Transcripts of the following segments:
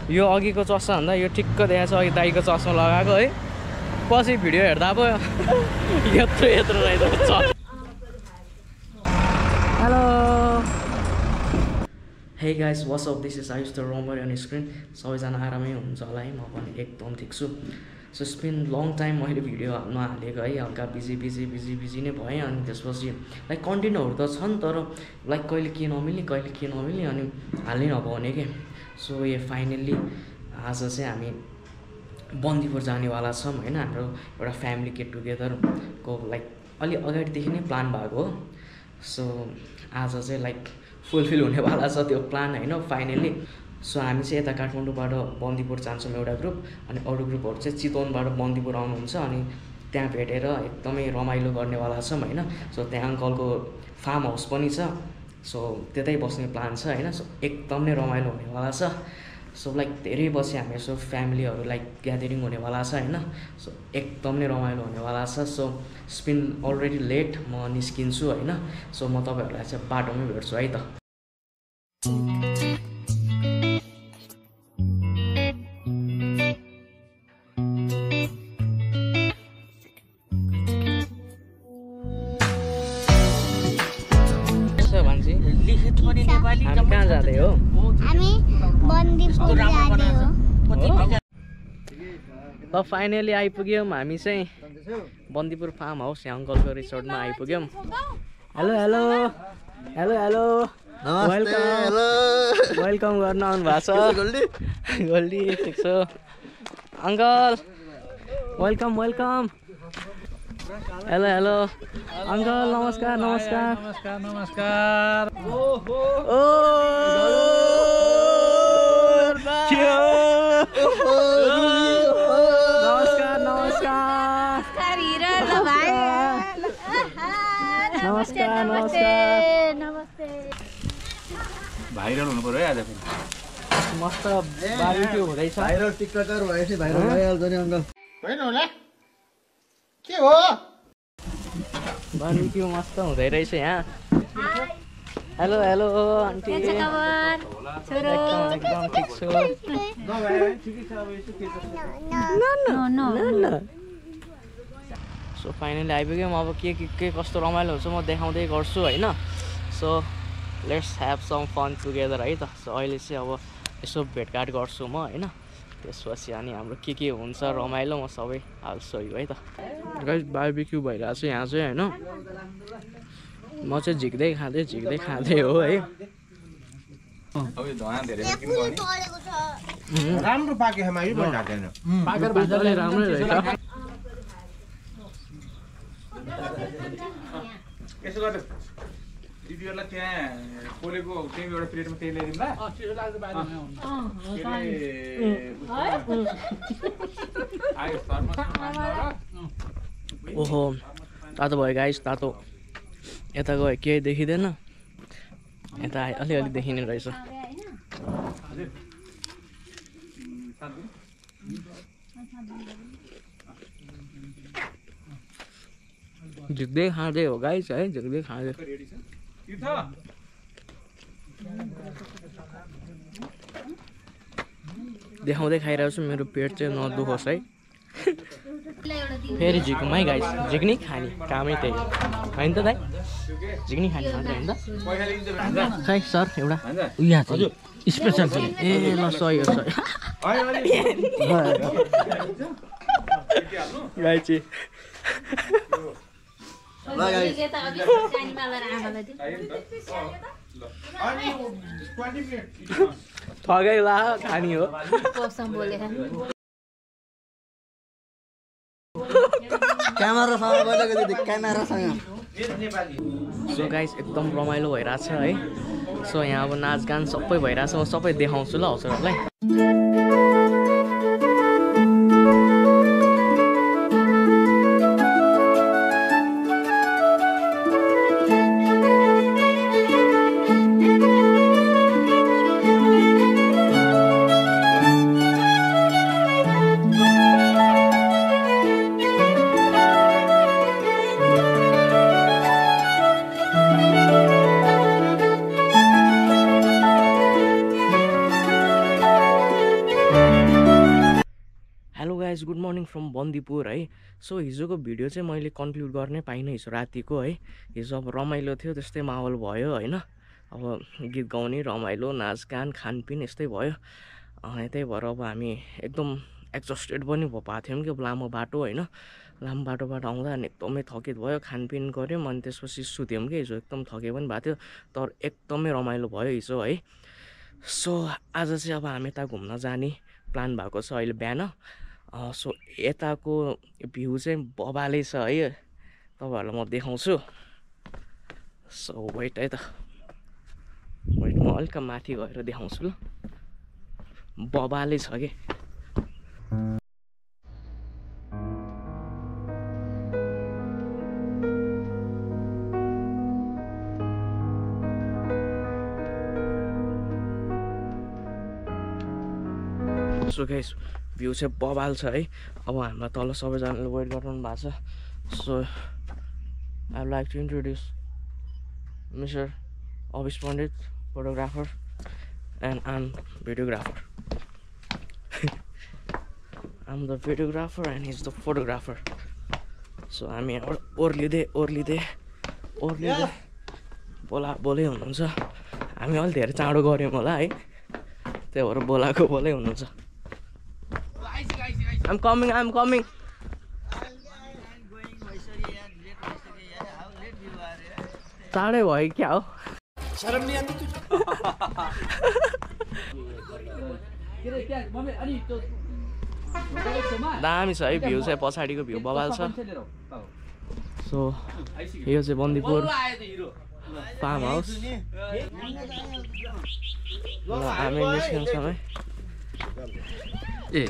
यो अघिको चस्मा भन्दा यो ठिक्क देखाएको छ अघि दाइको चस्मा लगाएको है पछि भिडियो हेर्दा पो यत्रो यत्रो रहेछ hello hey guys what's up this is Ayush the roamer on screen सबैजना आरामै हुनुहुन्छ होला है म पनि एकदम ठिक छु so it's been long time मैले भिडियो नहालेको है हल्का बिजी नै भएँ अनि त्यसपछि लाइक कन्टेन्टहरू त छन् तर लाइक कहिले के नमिल्ने अनि हाल्नै नपाउने के सो यो फाइनल्ली आज चाहिँ हामी बन्दीपुर जानेवाला छौँ होइन हाम्रो एउटा फ्यामिली गेट टुगेदरको लाइक अलि अगाडिदेखि नै प्लान भएको हो सो आज चाहिँ लाइक फुलफिल हुनेवाला छ त्यो प्लान होइन फाइनल्ली सो हामी चाहिँ यता काठमाडौँबाट बन्दीपुर जान्छौँ एउटा ग्रुप अनि अरू ग्रुपहरू चाहिँ चितवनबाट बन्दीपुर आउनुहुन्छ अनि त्यहाँ भेटेर एकदमै रमाइलो गर्नेवाला छौँ होइन सो त्यहाँ अङ्कलको फार्म हाउस पनि छ सो त्यतै बस्ने प्लान छ होइन सो एकदम नै रमाइलो हुनेवाला छ सो लाइक धेरै पछि हामी यसो फ्यामिलीहरू लाइक ग्यादरिङ हुनेवाला छ होइन सो एकदम नै रमाइलो हुनेवाला छ सो स्पिन अलरेडी लेट म निस्किन्छु होइन सो म तपाईँहरूलाई चाहिँ बाटोमै भेट्छु है त हामी कहाँ जाँदै हो हामी बन्दीपुर जाँदै हो फाइनली आइपुग्यौँ हामी चाहिँ बन्दीपुर फार्म हाउस यहाँ अङ्कलको रिसोर्टमा आइपुग्यौँ hello hello hello hello welcome गर्न आउनु भएको छ गोल्डी ठिक छ uncle welcome hello hello uncle नमस्कार नमस्कार नमस्ते भाइरल हुनु पर्यो है आज मस्त बारबिक्यू हुँदैछ भाइरल टिकटकर भएपछि भाइरल भइहाल्छ नि अङ्कल होइन होला के हो बारबिक्यू मस्त हुँदै रहेछ यहाँ हेलो हेलो आन्टी एकदम ठिक छु सो फाइनली आइपुग्यौँ अब के कस्तो रमाइलो हुन्छ म देखाउँदै गर्छु होइन so let's have some fun together है त सो अहिले चाहिँ अब यसो भेटघाट गर्छु म होइन त्यसपछि अनि हाम्रो के हुन्छ रमाइलो म सबै हाल्छु है त गाइस बारबिक्यू भइरहेको छ यहाँ चाहिँ होइन म चाहिँ झिक्दै खाँदै हो है राम्रो पाकेमा यो पनि ढाक्दैन पाकेर राम्रै रहेछ यसो गर्नु दिदीहरूलाई त्यहाँ पोलेको त्यही एउटा प्लेटमा तेल ल्याइदिउँ ल ओहो तातो भयो गाइस तातो यता गयो केही देखिँदैन यता अलिअलि देखिने रहेछ झिक्दै खाँदै हो गाइस है झिक्दै खाँदै देखाउँदै खाइरहेको छु मेरो पेट चाहिँ नदुखोस् है फेरि झिकौँ है गाइस झिक्नै खाने कामै त्यही होइन त दाइ झिक्नै खाने मात्रै होइन त खै सर एउटा उयो हजुर स्पेसल ए ल सही हो सही गाई चाहिँ ठगै ला खानी हो क्यामेरासँग बोलेको दिदी क्यामेरासँग सो गाइस एकदम रमाइलो भइरहेछ है सो यहाँ अब नाचगान सबै भइरहेछ म सबै देखाउँछु ल हजुरहरूलाई फ्रम बन्दीपुर है। सो हिजोको भिडियो चाहिँ मैले कन्क्लुड गर्नै पाइनँ हिजो रातिको है। हिजो अब रमाइलो थियो, त्यस्तै माहौल भयो होइन। अब गीत गाउने, रमाइलो, नाचगान, खानपिन यस्तै भयो। त्यही भएर अब हामी एकदम एक्जस्टेड पनि भएको थियौँ कि लामो बाटो होइन। लामो बाटोबाट आउँदा अनि एकदमै थकित भयो, खानपिन गऱ्यौँ अनि त्यसपछि सुत्यौँ कि हिजो एकदम थके पनि भएको थियो। तर एकदमै रमाइलो भयो हिजो है। सो आज चाहिँ अब हामी यता घुम्न जाने प्लान भएको छ अहिले बिहान। सो यताको भ्यू चाहिँ बबालै छ है, तपाईँहरूलाई म देखाउँछु। सो वेट है त, वेट म अलिक माथि गएर देखाउँछु ल। बबालै छ कि सो गाइस भ्यू चाहिँ बबाल छ है। अब हामीलाई तल सबैजनाले वेट गरिरहनु भएको छ। So I would like to introduce mister Avish Pandit, photographer, and I am videographer. I am the videographer and his the photographer. So हामी यहाँबाट ओर्लिँदै बोलै हुनुहुन्छ। हामी अलिक धेरै चाँडो गऱ्यौँ होला है, त्यही भएर बोलै हुनुहुन्छ। I'm coming. चाँडै भयो क्या हो? दामी छ है भ्यू चाहिँ, पछाडिको भ्यू बबाल छ। सो यो चाहिँ बन्दीपुर फार्म हाउस। ल हामी निस्किन्छौँ है। ल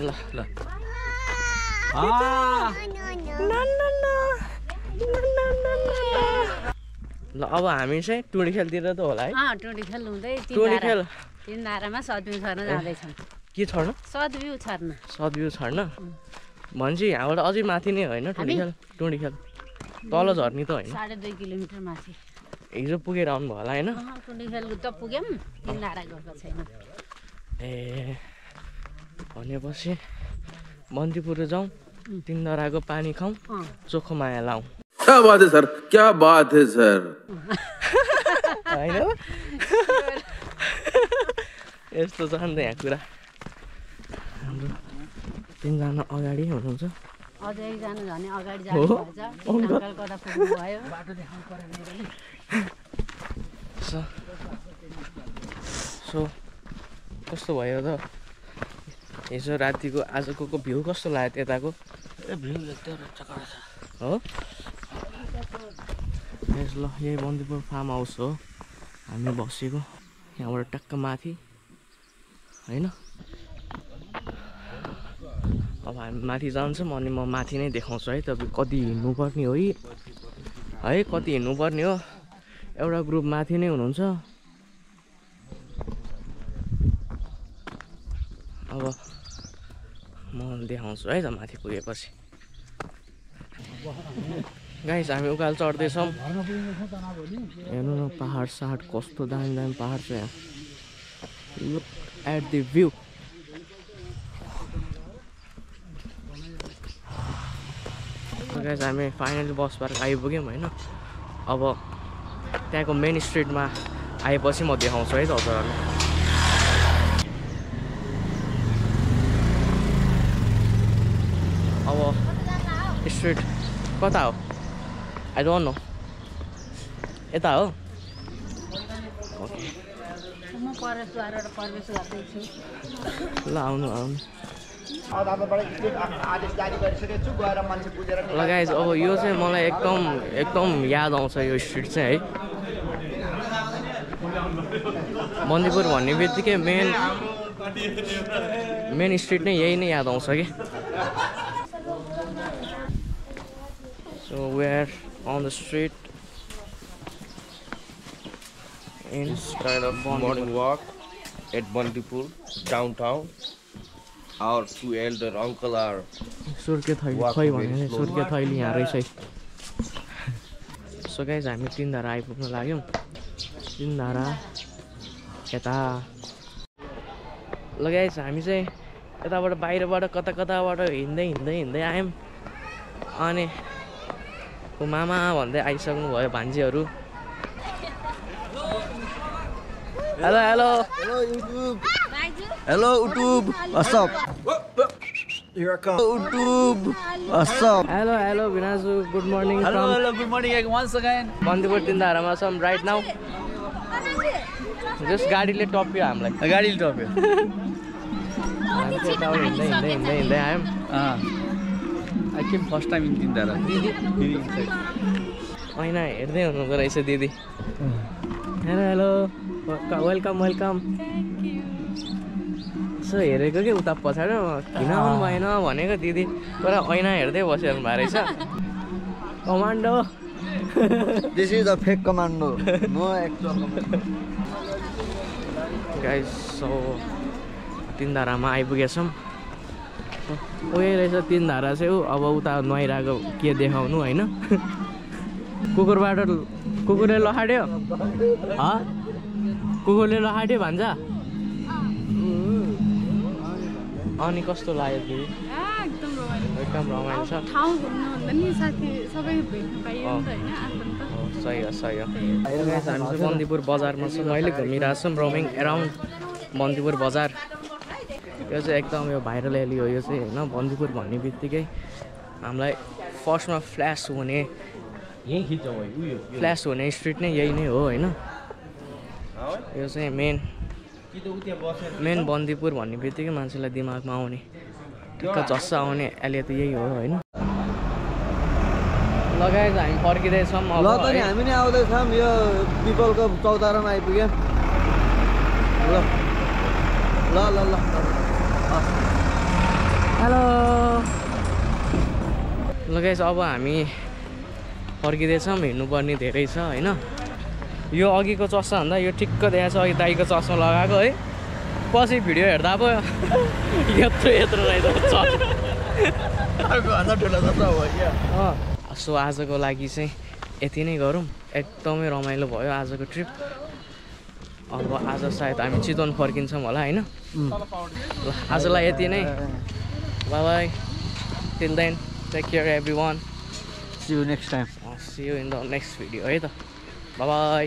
अब हामी चाहिँ टुडी खेलतिर त होला है। टुडी खेल हुँदै टुडी खेल तीन धारामा सदबिउ छर्न जाँदैछौँ। के छर्न? सदबिउ छर्न भनेपछि यहाँबाट अझै माथि नै होइन टुडी खेल तल झर्ने त होइन? 2.5 किलोमिटर माथि हिजो पुगेर आउनु भयो होला होइन? टुडी खेल त पुग्यौँ, तीन धारा गएको छैन। ए भनेपछि बन्दीपुर जाउँ, तीन धाराको पानी खाउँ, चोखो माया लाउँ। क्या बात है सर, क्या बात है सर। होइन यस्तो छ नि त यहाँ कुरा। हाम्रो तीनजना अगाडि हुनुहुन्छ। अझै एकजना झन् अगाडि जानुपर्छ, अङ्कल कता पुग्नु भयो। सो कस्तो भयो त हिजो रातिको आजको भ्यू कस्तो लाग्यो त्यताको? भ्यू हो ल यही बन्दीपुर फार्म हाउस हो हामी बसेको, यहाँबाट टक्क माथि होइन। अब हामी माथि जान्छौँ अनि म माथि नै देखाउँछु है तपाईँ कति हिँड्नुपर्ने हो है, कति हिँड्नुपर्ने हो। एउटा ग्रुप माथि नै हुनुहुन्छ। अब म देखाउँछु है त माथि पुगेपछि। गाइस हामी उकालो चढ्दैछौँ। हेर्नु न पहाड साहाड कस्तो दामी पहाड छ यहाँ। Look at the view. Guys हामी फाइनली बस पार्क आइपुग्यौँ होइन। अब त्यहाँको मेन स्ट्रिटमा आएपछि म देखाउँछु है तपाईँहरूलाई। अब स्ट्रिट कता हो? I don't know. यता हो? म प्रवेशद्वारबाट प्रवेश गर्दैछु। ल आउनु। ल गाइस अब यो चाहिँ मलाई एकदम याद आउँछ यो स्ट्रिट चाहिँ है। बन्दीपुर भन्ने बित्तिकै मेन स्ट्रिट नै यही नै याद आउँछ कि। So we are on the street in kind of morning walk at Bandipur downtown. Our two elder uncle are सुर्के थैली भने सुर्के थैली यहाँ रहेछ है। सो गाइस हामी तीन धारा आइपुग्न लाग्यौँ। तीन धारा यता ल गाइस हामी चाहिँ यताबाट बाहिरबाट कताबाट हिँड्दै आयौँ अनि मामा भन्दै आइसक्नु भयो भान्जीहरू hello hello Hello YouTube. What's up? Here I come. YouTube. What's up? Hello भिनाजु good morning Hello, good morning once again. Bandipur तिनधारामा छौँ राइट नाउ जस्ट गाडीले टप्यो हामीलाई गाडीले टप्यो हामी चाहिँ यताबाट हिँड्दै आयौँ I came first time in Tindara. Diদি ऐना हेर्दै हुनुको रहेछ दिदी हेलो वेलकम यसो हेरेको कि उता पछाडि किन आउनु भएन भनेको दिदी तर ऐना हेर्दै बसिरहनु भएको रहेछ commando This is a fake commando. No actual commando. Guys so तिनधारामा आइपुगेछौँ उयो रहेछ तिनधारा चाहिँ अब उता नुहाइरहेको के देखाउनु होइन कुकुरले लखाड्यो कुकुरले लखाड्यो भन्छ अनि कस्तो लाग्यो दिदी एकदम रमाइलो छ सही हो हामी चाहिँ बन्दीपुर बजारमा छौँ अहिले घुमिरहेको छौँ रोमिङ एराउन्ड बन्दीपुर बजार यो चाहिँ एकदम यो भाइरल एली हो यो चाहिँ होइन बन्दीपुर भन्ने बित्तिकै हामीलाई फर्स्टमा फ्ल्यास हुने स्ट्रिट नै यही नै हो होइन यो चाहिँ मेन बन्दीपुर भन्ने बित्तिकै मान्छेलाई दिमागमा आउने ठिक्क झस्स आउने एलिया त यही हो होइन लगाएर हामी फर्किँदैछौँ ल त नि हामी नै आउँदैछौँ यो पिपलको चौतारामा आइपुग्यौँ ल हेलो लगाइस अब हामी फर्किँदैछौँ हिँड्नुपर्ने धेरै छ होइन यो अघिको चस्माभन्दा यो ठिक्क देखाएको छ अघि दाइको चस्मा लगाएको है पछि भिडियो हेर्दा पो यत्रो रहेछ सो आजको लागि चाहिँ यति नै गरौँ एकदमै रमाइलो भयो आजको ट्रिप अब आज सायद हामी चितवन फर्किन्छौँ होला होइन ल आजलाई यति नै bye till then take care everyone See you next time. See you in the next video है त बाई